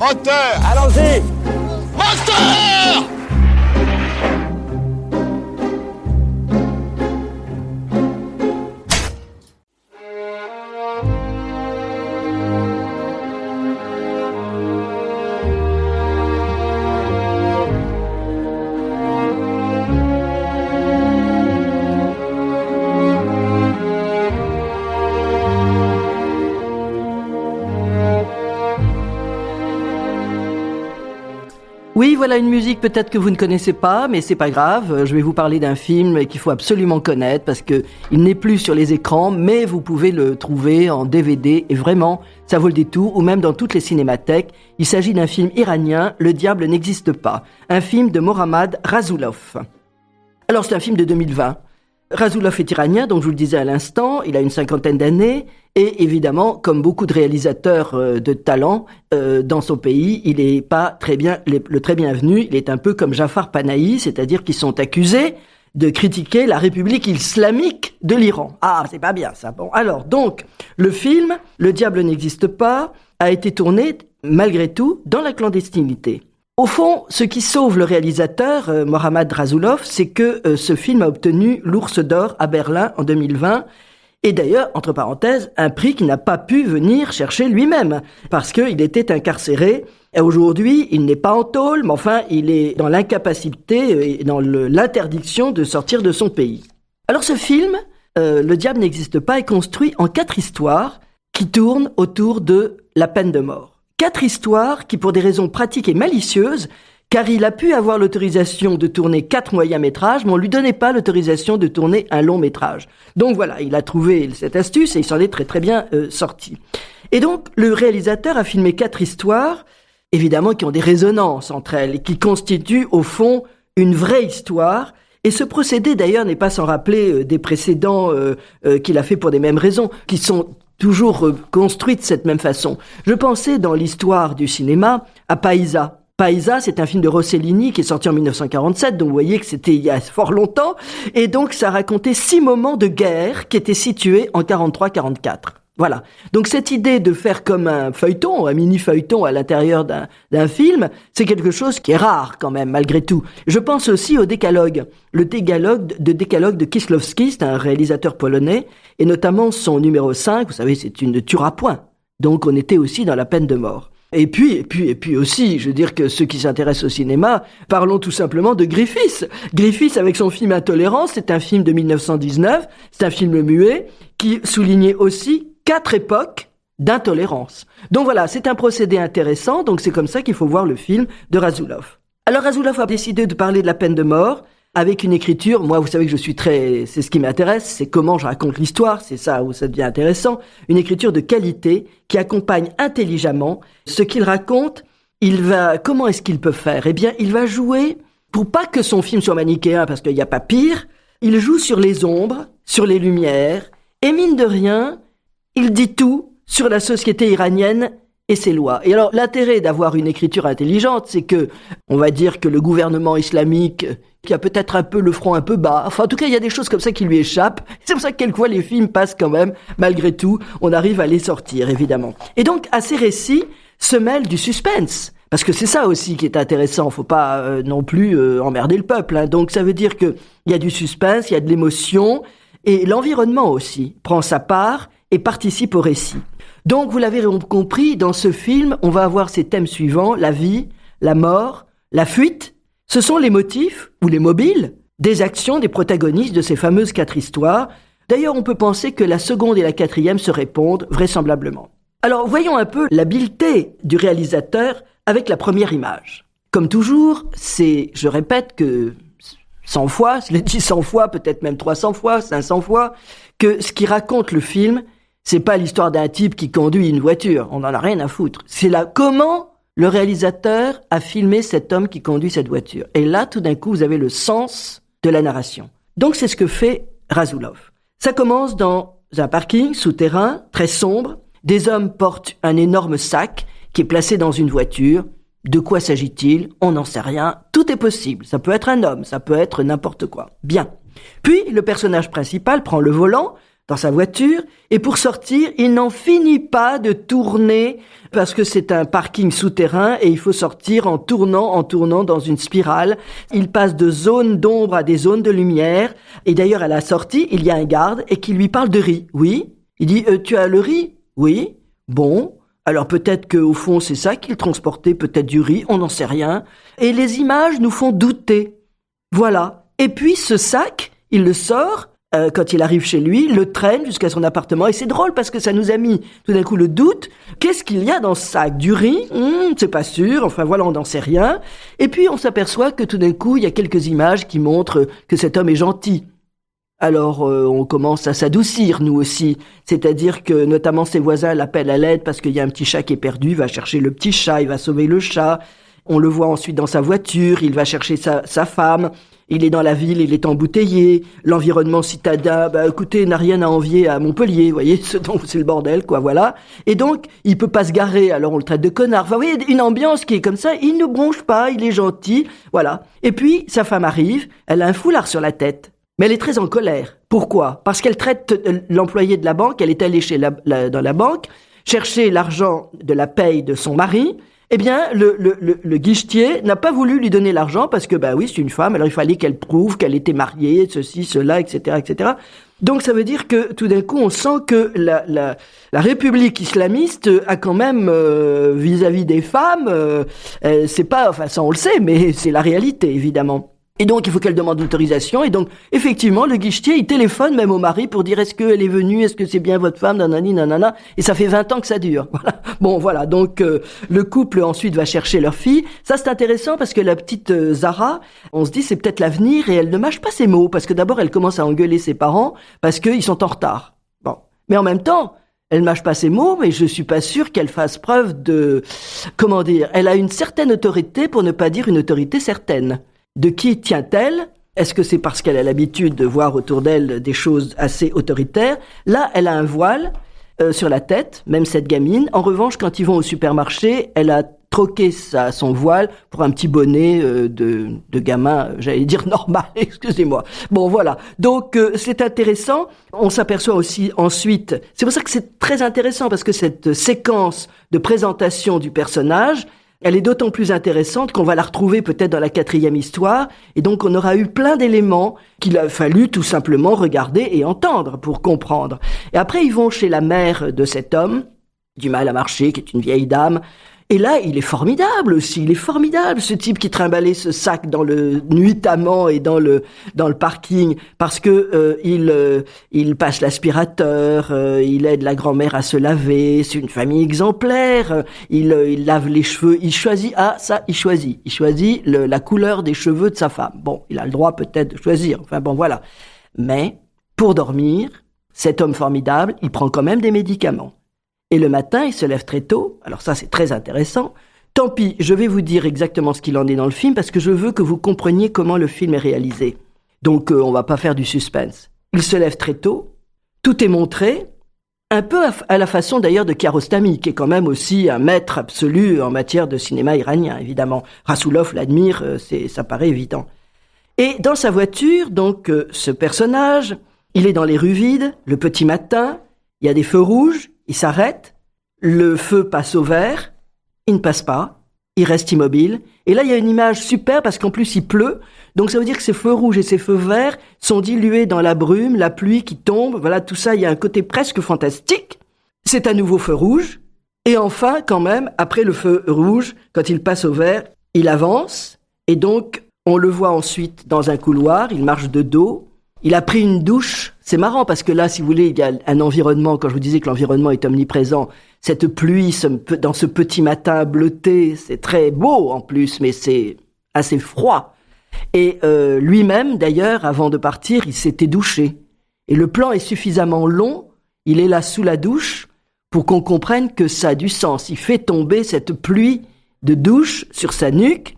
Moteur! Allons-y! Moteur! Oui, voilà une musique peut-être que vous ne connaissez pas, mais c'est pas grave. Je vais vous parler d'un film qu'il faut absolument connaître parce que il n'est plus sur les écrans, mais vous pouvez le trouver en DVD et vraiment, ça vaut le détour, ou même dans toutes les cinémathèques. Il s'agit d'un film iranien, Le diable n'existe pas, un film de Mohammad Rasoulov. Alors c'est un film de 2020. Rasoulov est iranien, donc je vous le disais à l'instant, il a une 50aine d'années, et évidemment, comme beaucoup de réalisateurs de talent dans son pays, il n'est pas très bien le très bienvenu, il est un peu comme Jafar Panahi, c'est-à-dire qu'ils sont accusés de critiquer la République islamique de l'Iran. Ah, c'est pas bien ça. Bon, alors, donc, le film, Le diable n'existe pas, a été tourné, malgré tout, dans la clandestinité. Au fond, ce qui sauve le réalisateur, Mohammad Rasoulov, c'est que ce film a obtenu l'Ours d'Or à Berlin en 2020. Et d'ailleurs, entre parenthèses, un prix qu'il n'a pas pu venir chercher lui-même, parce qu'il était incarcéré. Et aujourd'hui, il n'est pas en tôle, mais enfin, il est dans l'incapacité et dans l'interdiction de sortir de son pays. Alors ce film, Le diable n'existe pas, est construit en 4 histoires qui tournent autour de la peine de mort. 4 histoires qui, pour des raisons pratiques et malicieuses, car il a pu avoir l'autorisation de tourner 4 moyens-métrages, mais on lui donnait pas l'autorisation de tourner un long-métrage. Donc voilà, il a trouvé cette astuce et il s'en est très très bien sorti. Et donc, le réalisateur a filmé 4 histoires, évidemment, qui ont des résonances entre elles et qui constituent, au fond, une vraie histoire. Et ce procédé, d'ailleurs, n'est pas sans rappeler des précédents qu'il a fait pour des mêmes raisons, qui sont toujours construites de cette même façon. Je pensais, dans l'histoire du cinéma, à Paisa. Paisa, c'est un film de Rossellini qui est sorti en 1947, donc vous voyez que c'était il y a fort longtemps, et donc ça racontait 6 moments de guerre qui étaient situés en 43-44. Voilà. Donc cette idée de faire comme un feuilleton, un mini-feuilleton à l'intérieur d'un film, c'est quelque chose qui est rare quand même, malgré tout. Je pense aussi au Décalogue. Le Décalogue de Kieślowski, c'est un réalisateur polonais, et notamment son numéro 5, vous savez, c'est une tueur à point. Donc on était aussi dans la peine de mort. Et puis aussi, je veux dire que ceux qui s'intéressent au cinéma, parlons tout simplement de Griffiths. Griffiths avec son film Intolérance, c'est un film de 1919, c'est un film muet qui soulignait aussi 4 époques d'intolérance. Donc voilà, c'est un procédé intéressant, donc c'est comme ça qu'il faut voir le film de Rasoulov. Alors Rasoulov a décidé de parler de la peine de mort avec une écriture, moi vous savez que c'est ce qui m'intéresse, c'est comment je raconte l'histoire, c'est ça où ça devient intéressant, une écriture de qualité qui accompagne intelligemment ce qu'il raconte. Comment est-ce qu'il peut faire ? Eh bien, il va jouer, pour pas que son film soit manichéen, parce qu'il n'y a pas pire, il joue sur les ombres, sur les lumières, et mine de rien, il dit tout sur la société iranienne et ses lois. Et alors, l'intérêt d'avoir une écriture intelligente, c'est que, on va dire que le gouvernement islamique, qui a peut-être un peu le front un peu bas, enfin, en tout cas, il y a des choses comme ça qui lui échappent. C'est pour ça que quelquefois, les films passent quand même, malgré tout, on arrive à les sortir, évidemment. Et donc, à ces récits se mêle du suspense. Parce que c'est ça aussi qui est intéressant, faut pas non plus emmerder le peuple. Hein. Donc, ça veut dire qu'il y a du suspense, il y a de l'émotion, et l'environnement aussi prend sa part et participe au récit. Donc, vous l'avez compris, dans ce film, on va avoir ces thèmes suivants, la vie, la mort, la fuite. Ce sont les motifs, ou les mobiles, des actions des protagonistes de ces fameuses 4 histoires. D'ailleurs, on peut penser que la seconde et la 4e se répondent, vraisemblablement. Alors, voyons un peu l'habileté du réalisateur avec la première image. Comme toujours, je répète que 100 fois, je l'ai dit 100 fois, peut-être même 300 fois, 500 fois, que ce qui raconte le film, c'est pas l'histoire d'un type qui conduit une voiture. On n'en a rien à foutre. C'est là comment le réalisateur a filmé cet homme qui conduit cette voiture. Et là, tout d'un coup, vous avez le sens de la narration. Donc, c'est ce que fait Rasoulov. Ça commence dans un parking souterrain, très sombre. Des hommes portent un énorme sac qui est placé dans une voiture. De quoi s'agit-il ? On n'en sait rien. Tout est possible. Ça peut être un homme, ça peut être n'importe quoi. Bien. Puis, le personnage principal prend le volant dans sa voiture, et pour sortir, il n'en finit pas de tourner, parce que c'est un parking souterrain, et il faut sortir en tournant dans une spirale. Il passe de zones d'ombre à des zones de lumière, et d'ailleurs, à la sortie, il y a un garde, et qui lui parle de riz. Oui. Il dit, tu as le riz? Oui. Bon. Alors peut-être qu'au fond, c'est ça qu'il transportait, peut-être du riz, on n'en sait rien. Et les images nous font douter. Voilà. Et puis, ce sac, il le sort, quand il arrive chez lui, le traîne jusqu'à son appartement. Et c'est drôle parce que ça nous a mis tout d'un coup le doute. Qu'est-ce qu'il y a dans ce sac? Du riz? C'est pas sûr. Enfin voilà, on n'en sait rien. Et puis on s'aperçoit que tout d'un coup, il y a quelques images qui montrent que cet homme est gentil. Alors on commence à s'adoucir, nous aussi. C'est-à-dire que notamment ses voisins l'appellent à l'aide parce qu'il y a un petit chat qui est perdu. Il va chercher le petit chat, il va sauver le chat. On le voit ensuite dans sa voiture, il va chercher sa femme. Il est dans la ville, il est embouteillé. L'environnement citadin, écoutez, n'a rien à envier à Montpellier, vous voyez, c'est le bordel, quoi, voilà. Et donc, il peut pas se garer, alors on le traite de connard. Enfin, vous voyez, une ambiance qui est comme ça, il ne bronche pas, il est gentil, voilà. Et puis, sa femme arrive, elle a un foulard sur la tête. Mais elle est très en colère. Pourquoi? Parce qu'elle traite l'employé de la banque, elle est allée dans la banque, chercher l'argent de la paye de son mari. Eh bien, le guichetier n'a pas voulu lui donner l'argent parce que, oui, c'est une femme, alors il fallait qu'elle prouve qu'elle était mariée, ceci, cela, etc., etc. Donc, ça veut dire que, tout d'un coup, on sent que la République islamiste a quand même, vis-à-vis des femmes, c'est pas, enfin, ça on le sait, mais c'est la réalité, évidemment. Et donc, il faut qu'elle demande l'autorisation. Et donc, effectivement, le guichetier, il téléphone même au mari pour dire est-ce qu'elle est venue, est-ce que c'est bien votre femme, nanani, nanana. Et ça fait 20 ans que ça dure. Voilà. Bon, voilà. Donc, le couple ensuite va chercher leur fille. Ça, c'est intéressant parce que la petite Zara, on se dit c'est peut-être l'avenir et elle ne mâche pas ses mots parce que d'abord, elle commence à engueuler ses parents parce qu'ils sont en retard. Bon. Mais en même temps, elle mâche pas ses mots, mais je suis pas sûre qu'elle fasse preuve de, comment dire, elle a une certaine autorité pour ne pas dire une autorité certaine. De qui tient-elle? Est-ce que c'est parce qu'elle a l'habitude de voir autour d'elle des choses assez autoritaires? Là, elle a un voile sur la tête, même cette gamine. En revanche, quand ils vont au supermarché, elle a troqué son voile pour un petit bonnet de gamin, j'allais dire normal, excusez-moi. Bon, voilà. Donc, c'est intéressant. On s'aperçoit aussi ensuite, c'est pour ça que c'est très intéressant, parce que cette séquence de présentation du personnage, elle est d'autant plus intéressante qu'on va la retrouver peut-être dans la 4e histoire, et donc on aura eu plein d'éléments qu'il a fallu tout simplement regarder et entendre pour comprendre. Et après, ils vont chez la mère de cet homme, du mal à marcher, qui est une vieille dame, et là, il est formidable aussi, il est formidable, ce type qui trimballait ce sac nuitamment et dans le parking, parce que il passe l'aspirateur, il aide la grand-mère à se laver, c'est une famille exemplaire, il lave les cheveux, il choisit la couleur des cheveux de sa femme. Bon, il a le droit peut-être de choisir, enfin bon, voilà. Mais, pour dormir, cet homme formidable, il prend quand même des médicaments. Et le matin, il se lève très tôt. Alors ça, c'est très intéressant. Tant pis, je vais vous dire exactement ce qu'il en est dans le film parce que je veux que vous compreniez comment le film est réalisé. Donc, on va pas faire du suspense. Il se lève très tôt. Tout est montré, un peu à la façon d'ailleurs de Kiarostami, qui est quand même aussi un maître absolu en matière de cinéma iranien, évidemment. Rassoulov l'admire, ça paraît évident. Et dans sa voiture, donc, ce personnage, il est dans les rues vides, le petit matin, il y a des feux rouges, il s'arrête, le feu passe au vert, il ne passe pas, il reste immobile. Et là, il y a une image super parce qu'en plus, il pleut. Donc, ça veut dire que ces feux rouges et ces feux verts sont dilués dans la brume, la pluie qui tombe. Voilà, tout ça, il y a un côté presque fantastique. C'est un nouveau feu rouge. Et enfin, quand même, après le feu rouge, quand il passe au vert, il avance. Et donc, on le voit ensuite dans un couloir, il marche de dos. Il a pris une douche. C'est marrant parce que là, si vous voulez, il y a un environnement, quand je vous disais que l'environnement est omniprésent, cette pluie dans ce petit matin bleuté, c'est très beau en plus, mais c'est assez froid. Et lui-même, d'ailleurs, avant de partir, il s'était douché. Et le plan est suffisamment long, il est là sous la douche, pour qu'on comprenne que ça a du sens. Il fait tomber cette pluie de douche sur sa nuque.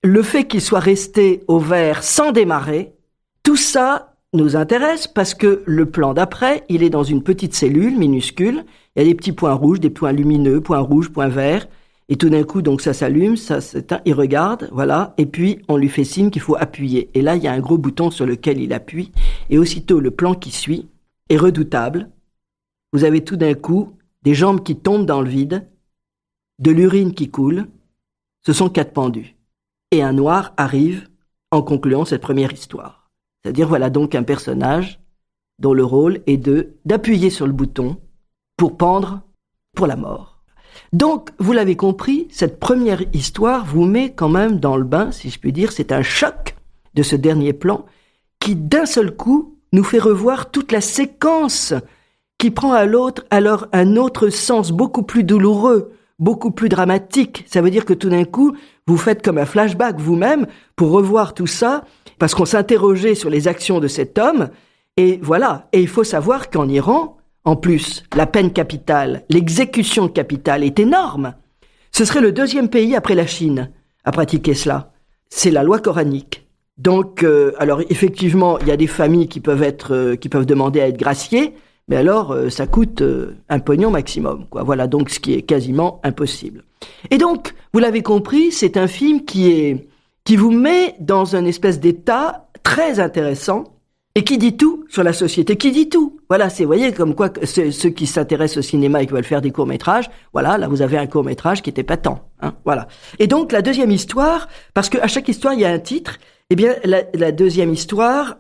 Le fait qu'il soit resté au vert sans démarrer, tout ça nous intéresse parce que le plan d'après, il est dans une petite cellule minuscule. Il y a des petits points rouges, des points lumineux, points rouges, points verts. Et tout d'un coup, donc ça s'allume, ça s'éteint, il regarde, voilà. Et puis, on lui fait signe qu'il faut appuyer. Et là, il y a un gros bouton sur lequel il appuie. Et aussitôt, le plan qui suit, est redoutable. Vous avez tout d'un coup des jambes qui tombent dans le vide, de l'urine qui coule. Ce sont 4 pendus. Et un noir arrive en concluant cette première histoire. C'est-à-dire, voilà donc un personnage dont le rôle est d'appuyer sur le bouton pour pendre pour la mort. Donc, vous l'avez compris, cette première histoire vous met quand même dans le bain, si je puis dire. C'est un choc de ce dernier plan qui, d'un seul coup, nous fait revoir toute la séquence qui prend alors un autre sens beaucoup plus douloureux, beaucoup plus dramatique. Ça veut dire que tout d'un coup, vous faites comme un flashback vous-même pour revoir tout ça, parce qu'on s'interrogeait sur les actions de cet homme. Et voilà. Et il faut savoir qu'en Iran, en plus, la peine capitale, l'exécution capitale est énorme. Ce serait le 2e pays après la Chine à pratiquer cela. C'est la loi coranique. Donc, alors effectivement, il y a des familles qui peuvent demander à être graciées, mais alors ça coûte un pognon maximum, quoi. Voilà donc ce qui est quasiment impossible. Et donc, vous l'avez compris, c'est un film qui vous met dans un espèce d'état très intéressant et qui dit tout sur la société, qui dit tout. Voilà, vous voyez, comme quoi ceux qui s'intéressent au cinéma et qui veulent faire des courts-métrages, voilà, là vous avez un court-métrage qui était patent, hein, voilà. Et donc la deuxième histoire, parce qu'à chaque histoire il y a un titre, eh bien la deuxième histoire,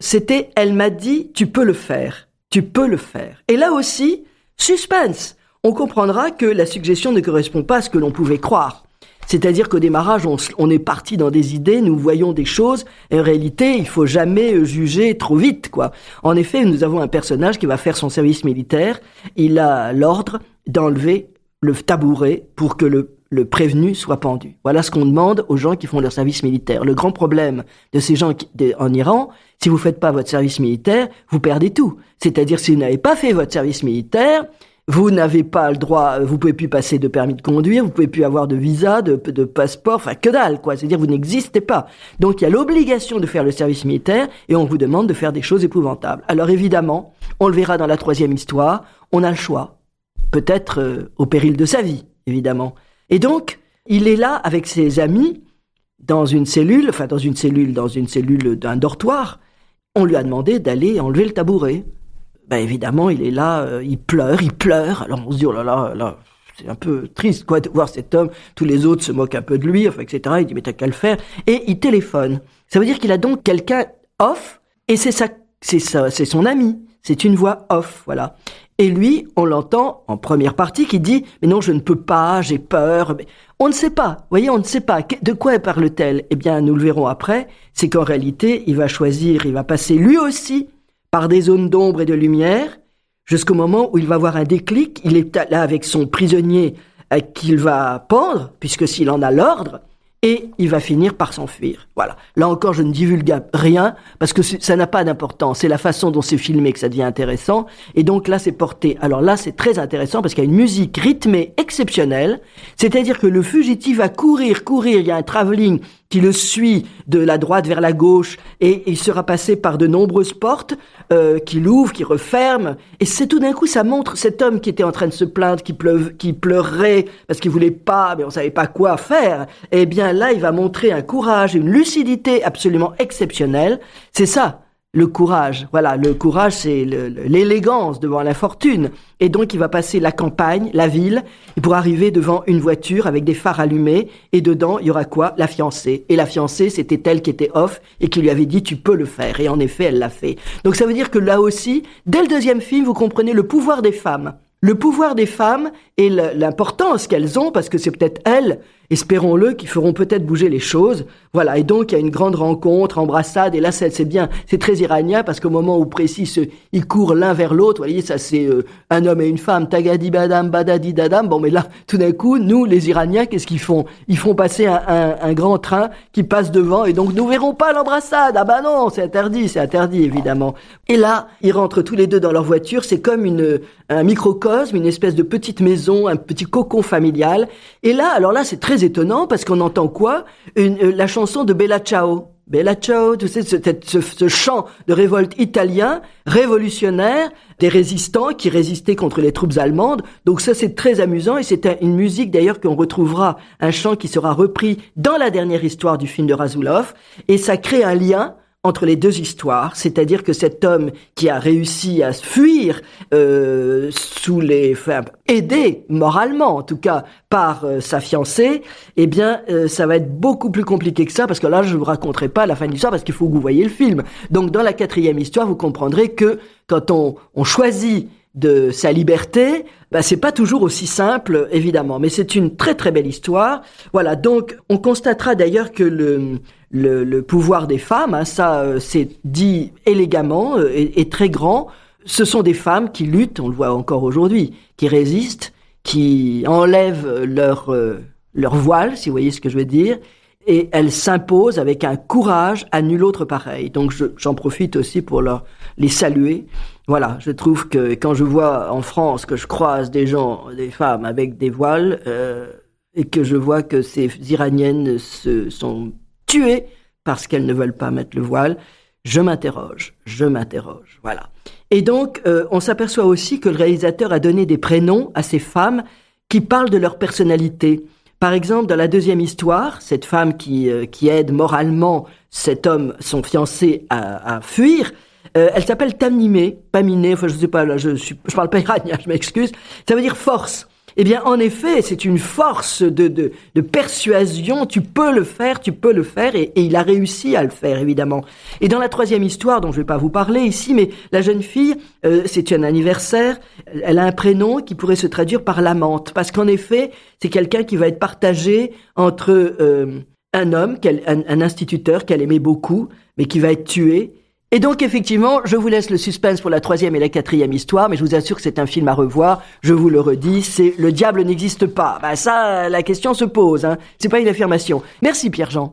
c'était « Elle m'a dit, tu peux le faire, tu peux le faire ». Et là aussi, suspense. On comprendra que la suggestion ne correspond pas à ce que l'on pouvait croire. C'est-à-dire qu'au démarrage, on est parti dans des idées, nous voyons des choses, et en réalité, il faut jamais juger trop vite, quoi. En effet, nous avons un personnage qui va faire son service militaire, il a l'ordre d'enlever le tabouret pour que le prévenu soit pendu. Voilà ce qu'on demande aux gens qui font leur service militaire. Le grand problème de ces gens en Iran, si vous faites pas votre service militaire, vous perdez tout. C'est-à-dire, si vous n'avez pas fait votre service militaire, vous n'avez pas le droit, vous pouvez plus passer de permis de conduire, vous pouvez plus avoir de visa, de passeport, enfin que dalle, quoi. C'est-à-dire vous n'existez pas. Donc il y a l'obligation de faire le service militaire et on vous demande de faire des choses épouvantables. Alors évidemment, on le verra dans la 3e histoire, on a le choix. Peut-être au péril de sa vie, évidemment. Et donc, il est là avec ses amis dans une cellule d'un dortoir. On lui a demandé d'aller enlever le tabouret. Ben évidemment, il est là, il pleure. Alors on se dit, oh là là, c'est un peu triste, quoi, de voir cet homme. Tous les autres se moquent un peu de lui, enfin, etc. Il dit, mais t'as qu'à le faire. Et il téléphone. Ça veut dire qu'il a donc quelqu'un off, et c'est son ami. C'est une voix off, voilà. Et lui, on l'entend en première partie qui dit, mais non, je ne peux pas, j'ai peur. Mais on ne sait pas, vous voyez, on ne sait pas. De quoi parle-t-elle? Eh bien, nous le verrons après. C'est qu'en réalité, il va passer lui aussi par des zones d'ombre et de lumière, jusqu'au moment où il va avoir un déclic. Il est là avec son prisonnier qu'il va pendre, puisque s'il en a l'ordre, et il va finir par s'enfuir. Voilà. Là encore, je ne divulgue rien, parce que ça n'a pas d'importance. C'est la façon dont c'est filmé que ça devient intéressant. Et donc là, c'est porté. Alors là, c'est très intéressant, parce qu'il y a une musique rythmée exceptionnelle. C'est-à-dire que le fugitif va courir. Il y a un travelling qui le suit de la droite vers la gauche, et il sera passé par de nombreuses portes qu'il ouvre, qu'il referme, et c'est tout d'un coup, ça montre cet homme qui était en train de se plaindre, qui pleurait parce qu'il voulait pas, mais on savait pas quoi faire. Eh bien là, il va montrer un courage, une lucidité absolument exceptionnelle. C'est ça, le courage. Voilà, le courage, c'est l'élégance devant l'infortune. Et donc, il va passer la campagne, la ville, pour arriver devant une voiture avec des phares allumés. Et dedans, il y aura quoi? La fiancée. Et la fiancée, c'était elle qui était off et qui lui avait dit, tu peux le faire. Et en effet, elle l'a fait. Donc, ça veut dire que là aussi, dès le 2e film, vous comprenez le pouvoir des femmes. Le pouvoir des femmes et l'importance qu'elles ont, parce que c'est peut-être elles, espérons-le, qui feront peut-être bouger les choses. Voilà, et donc il y a une grande rencontre, embrassade, et là c'est bien, c'est très iranien, parce qu'au moment où précis, ils courent l'un vers l'autre, vous voyez, ça c'est un homme et une femme, tagadi badam, badadi dadam, bon mais là, tout d'un coup, nous, les Iraniens, qu'est-ce qu'ils font? Ils font passer un grand train qui passe devant, et donc nous verrons pas l'embrassade, ah bah non, c'est interdit évidemment. Et là, ils rentrent tous les deux dans leur voiture, c'est comme un microcosme, une espèce de petite maison, un petit cocon familial, et là, alors là, c'est très étonnant, parce qu'on entend quoi? La chanson de Bella Ciao. Bella Ciao, tu sais, ce chant de révolte italien, révolutionnaire, des résistants qui résistaient contre les troupes allemandes. Donc ça, c'est très amusant, et c'est une musique d'ailleurs qu'on retrouvera, un chant qui sera repris dans la dernière histoire du film de Razulov, et ça crée un lien entre les deux histoires, c'est-à-dire que cet homme qui a réussi à fuir aidé moralement en tout cas par sa fiancée, eh bien ça va être beaucoup plus compliqué que ça, parce que là je vous raconterai pas la fin de l'histoire parce qu'il faut que vous voyez le film. Donc dans la quatrième histoire, vous comprendrez que quand on choisit de sa liberté, c'est pas toujours aussi simple, évidemment, mais c'est une très très belle histoire. Voilà, donc on constatera d'ailleurs que le pouvoir des femmes, c'est dit élégamment, est très grand. Ce sont des femmes qui luttent, on le voit encore aujourd'hui, qui résistent, qui enlèvent leur voile, si vous voyez ce que je veux dire, et elles s'imposent avec un courage à nul autre pareil. Donc j'en profite aussi pour les saluer. Voilà, je trouve que quand je vois en France que je croise des femmes avec des voiles, et que je vois que ces Iraniennes se sont tuées parce qu'elles ne veulent pas mettre le voile, je m'interroge, voilà. Et donc, on s'aperçoit aussi que le réalisateur a donné des prénoms à ces femmes qui parlent de leur personnalité. Par exemple, dans la deuxième histoire, cette femme qui aide moralement cet homme, son fiancé, à fuir, elle s'appelle Paminé, je sais pas, là, je parle pas iranien, je m'excuse. Ça veut dire force. Eh bien, en effet, c'est une force de persuasion. Tu peux le faire, et il a réussi à le faire, évidemment. Et dans la troisième histoire, dont je vais pas vous parler ici, mais la jeune fille, c'est un anniversaire, elle a un prénom qui pourrait se traduire par l'amante, parce qu'en effet, c'est quelqu'un qui va être partagé entre un homme, un instituteur qu'elle aimait beaucoup, mais qui va être tué. Et donc, effectivement, je vous laisse le suspense pour la troisième et la quatrième histoire, mais je vous assure que c'est un film à revoir. Je vous le redis, c'est Le diable n'existe pas. Ça, la question se pose, hein. C'est pas une affirmation. Merci Pierre-Jean.